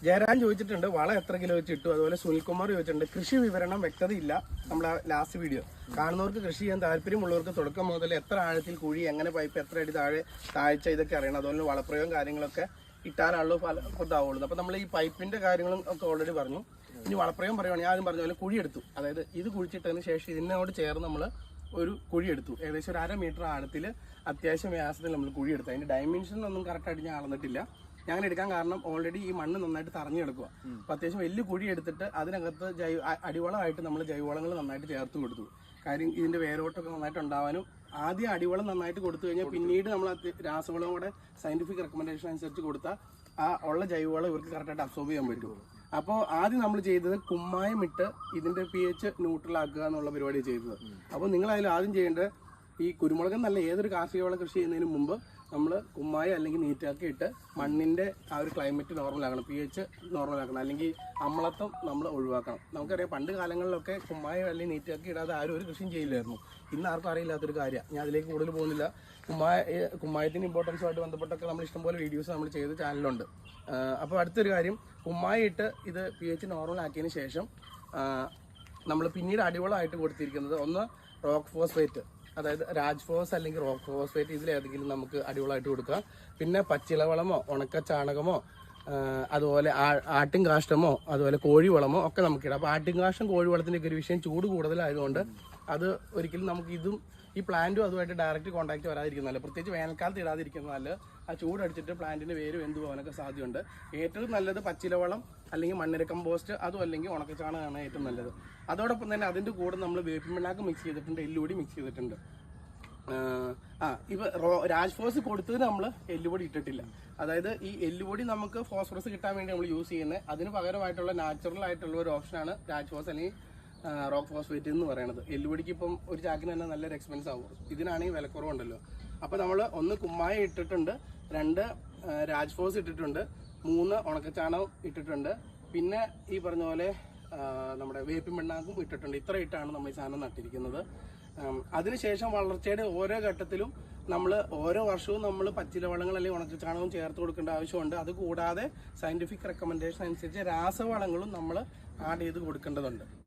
ജയരാജൻ ചോദിച്ചിട്ടുണ്ട് വളം എത്ര കിലോ വെച്ച് ഇട്ടു. അതുപോലെ സുനിൽകുമാർ ചോദിച്ചിട്ടുണ്ട് കൃഷി വിവരണം വ്യക്തതയില്ല നമ്മുടെ ലാസ്റ്റ് വീഡിയോ. കാണുന്നവർക്ക് കൃഷി ചെയ്യാൻ താല്പര്യമുള്ളവർക്ക് തുടക്കം മുതൽ എത്ര ആഴത്തിൽ കുഴി, എങ്ങനെ പൈപ്പ്, എത്ര അടി താഴ്ച ഇതൊക്കെ അറിയണം. അതുപോലെ വളപ്രയോഗം കാര്യങ്ങളൊക്കെ ഇട്ടാലാണല്ലോ ഇതാവുള്ളൂ. അപ്പോൾ നമ്മൾ ഈ പൈപ്പിന്റെ കാര്യങ്ങളും ഒക്കെ ഓൾറെഡി പറഞ്ഞു. ഇനി വളപ്രയോഗം പറയുകയാണെങ്കിൽ ഞാൻ ആദ്യം പറഞ്ഞ പോലെ കുഴി എടുത്തു. അതായത് ഇത് കുഴിച്ചിട്ടതിന് ശേഷം ഇതിനോട് ചേർന്ന് നമ്മൾ ഒരു കുഴി എടുത്തു. ഏകദേശം ഒരു 1/2 മീറ്റർ ആഴത്തിൽ അത്യാവശ്യം വ്യാസത്തിൽ നമ്മൾ കുഴി എടുത്തു. അതിന്റെ ഡയമെൻഷൻ ഒന്നും കറക്റ്റായിട്ട് ഞാൻ അളന്നിട്ടില്ല. ഞാൻ എടുക്കാൻ കാരണം ഓൾറെഡി ഈ മണ്ണ് നന്നായിട്ട് തറഞ്ഞു കിടക്കുക. അപ്പോൾ അത്യാവശ്യം വലിയ കുഴി എടുത്തിട്ട് അതിനകത്ത് അടിവളമായിട്ട് നമ്മൾ ജൈവവളങ്ങൾ നന്നായിട്ട് ചേർത്ത് കൊടുത്തു. കാര്യം ഇതിന്റെ വേരോട്ടൊക്കെ നന്നായിട്ട് ഉണ്ടാവാനും. ആദ്യം അടിവളം നന്നായിട്ട് കൊടുത്തു കഴിഞ്ഞാൽ പിന്നീട് നമ്മൾ രാസവളം കൂടെ സയന്റിഫിക് റെക്കമെൻഡേഷൻ അനുസരിച്ച് കൊടുത്താൽ ആ ഉള്ള ജൈവവളം ഇവർക്ക് കറക്റ്റായിട്ട് അബ്സോർബ് ചെയ്യാൻ പറ്റും. അപ്പോൾ ആദ്യം നമ്മൾ ചെയ്തത് കുമ്മായം ഇട്ട് ഇതിന്റെ pH ന്യൂട്രലാക്കുക എന്നുള്ള പരിപാടി ചെയ്തത്. അപ്പോൾ നിങ്ങൾ അതിൽ ആദ്യം ചെയ്യേണ്ടത് ഈ കുരുമുളകെന്നല്ല ഏതൊരു കാർഷിക വളം കൃഷി ചെയ്യുന്നതിന് മുമ്പ് നമ്മൾ കുമ്മായം അല്ലെങ്കിൽ നീറ്റാക്കി ഇട്ട് മണ്ണിന്റെ ആ ഒരു ക്ലൈമറ്റ് നോർമലാക്കണം, pH നോർമലാക്കണം, അല്ലെങ്കിൽ അമ്ലത്വം നമ്മൾ ഒഴിവാക്കണം. നമുക്കറിയാം പണ്ട് കാലങ്ങളിലൊക്കെ കുമ്മായം അല്ലെങ്കിൽ നീറ്റാക്കി ഇടാതെ ആരും ഒരു കൃഷിയും ചെയ്യില്ലായിരുന്നു. ഇന്ന് ആർക്കും അറിയില്ലാത്തൊരു കാര്യം. ഞാൻ അതിലേക്ക് കൂടുതൽ പോകുന്നില്ല. കുമ്മായത്തിന്റെ ഇമ്പോർട്ടൻസുമായിട്ട് ബന്ധപ്പെട്ടൊക്കെ നമ്മൾ ഇഷ്ടംപോലെ വീഡിയോസ് നമ്മൾ ചെയ്ത ചാനലുണ്ട്. അപ്പോൾ അടുത്തൊരു കാര്യം, കുമ്മായം ഇട്ട് ഇത് pH നോർമൽ ആക്കിയതിന് ശേഷം നമ്മൾ പിന്നീട് അടിവളമായിട്ട് കൊടുത്തിരിക്കുന്നത് ഒന്ന് റോക്ക് ഫോസ്ഫേറ്റ്, അതായത് രാജ്ഫോസ് അല്ലെങ്കിൽ റോക്ക് ഫോസ്ഫേറ്റ്, ഇതിലേതെങ്കിലും നമുക്ക് അടിവളമായിട്ട് കൊടുക്കാം. പിന്നെ പച്ചിലവളമോ ഉണക്ക ചാണകമോ അതുപോലെ ആട്ടിൻ കാഷ്ടമോ അതുപോലെ കോഴിവളമോ ഒക്കെ നമുക്കിടാം. അപ്പോൾ ആട്ടിൻ കാഷ്ടം കോഴിവളത്തിൻ്റെ ഒക്കെ ഒരു വിഷയം ചൂട് കൂടുതലായതുകൊണ്ട് അത് ഒരിക്കലും നമുക്ക് ഇതും ഈ പ്ലാന്റും അതുമായിട്ട് ഡയറക്റ്റ് കോൺടാക്ട് വരാതിരിക്കുന്നതല്ല. പ്രത്യേകിച്ച് വേനൽക്കാലത്ത് ഇടാതിരിക്കുന്നതല്ല. ആ ചൂടടിച്ചിട്ട് പ്ലാന്റിന്റെ വേര് വെന്തു പോകാനൊക്കെ സാധ്യതയുണ്ട്. ഏറ്റവും നല്ലത് പച്ചിലവളം അല്ലെങ്കിൽ മണ്ണിര കമ്പോസ്റ്റ്, അതും അല്ലെങ്കിൽ ഉണക്കച്ചാണകമാണ് ഏറ്റവും നല്ലത്. അതോടൊപ്പം തന്നെ അതിൻ്റെ കൂടെ നമ്മൾ വേപ്പിൻ പിണ്ണാക്ക് മിക്സ് ചെയ്തിട്ടുണ്ട്, എല്ലുപൊടി മിക്സ് ചെയ്തിട്ടുണ്ട്. ഇപ്പൊ രാജ്ഫോസ് കൊടുത്തത് നമ്മൾ എല്ലുപൊടി ഇട്ടിട്ടില്ല. അതായത് ഈ എല്ലുപൊടി നമുക്ക് ഫോസ്ഫറസ് കിട്ടാൻ വേണ്ടി നമ്മൾ യൂസ് ചെയ്യുന്നത്. അതിന് പകരമായിട്ടുള്ള നാച്ചുറൽ ആയിട്ടുള്ള ഒരു ഓപ്ഷനാണ് രാജ്ഫോസ് അല്ലെങ്കിൽ റോക്ക് ഫോസ്ഫേറ്റ് എന്ന് പറയുന്നത്. എല്ലുപൊടിക്ക് ഇപ്പം ഒരു ചാക്കിന് തന്നെ നല്ലൊരു എക്സ്പെൻസ് ആവും. ഇതിനാണെങ്കിൽ വിലക്കുറവുണ്ടല്ലോ. അപ്പോൾ നമ്മൾ 1 കുമ്മായം ഇട്ടിട്ടുണ്ട്, 2 രാജ്ഫോസ് ഇട്ടിട്ടുണ്ട്, 3 ഉണക്കച്ചാണകം ഇട്ടിട്ടുണ്ട്, പിന്നെ ഈ പറഞ്ഞ പോലെ നമ്മുടെ വേപ്പിൻ പിണ്ണാക്കും ഇട്ടിട്ടുണ്ട്. ഇത്ര ഇട്ടാണ് നമ്മൾ ഈ സാധനം നട്ടിരിക്കുന്നത്. അതിനുശേഷം വളർച്ചയുടെ ഓരോ ഘട്ടത്തിലും നമ്മൾ ഓരോ വർഷവും നമ്മൾ പച്ചിലവളങ്ങൾ അല്ലെങ്കിൽ ഉണക്കച്ചാണകവും ചേർത്ത് കൊടുക്കേണ്ട ആവശ്യമുണ്ട്. അതുകൂടാതെ സയന്റിഫിക് റെക്കമെൻഡേഷൻ അനുസരിച്ച് രാസവളങ്ങളും നമ്മൾ ആഡ് ചെയ്ത് കൊടുക്കേണ്ടതുണ്ട്.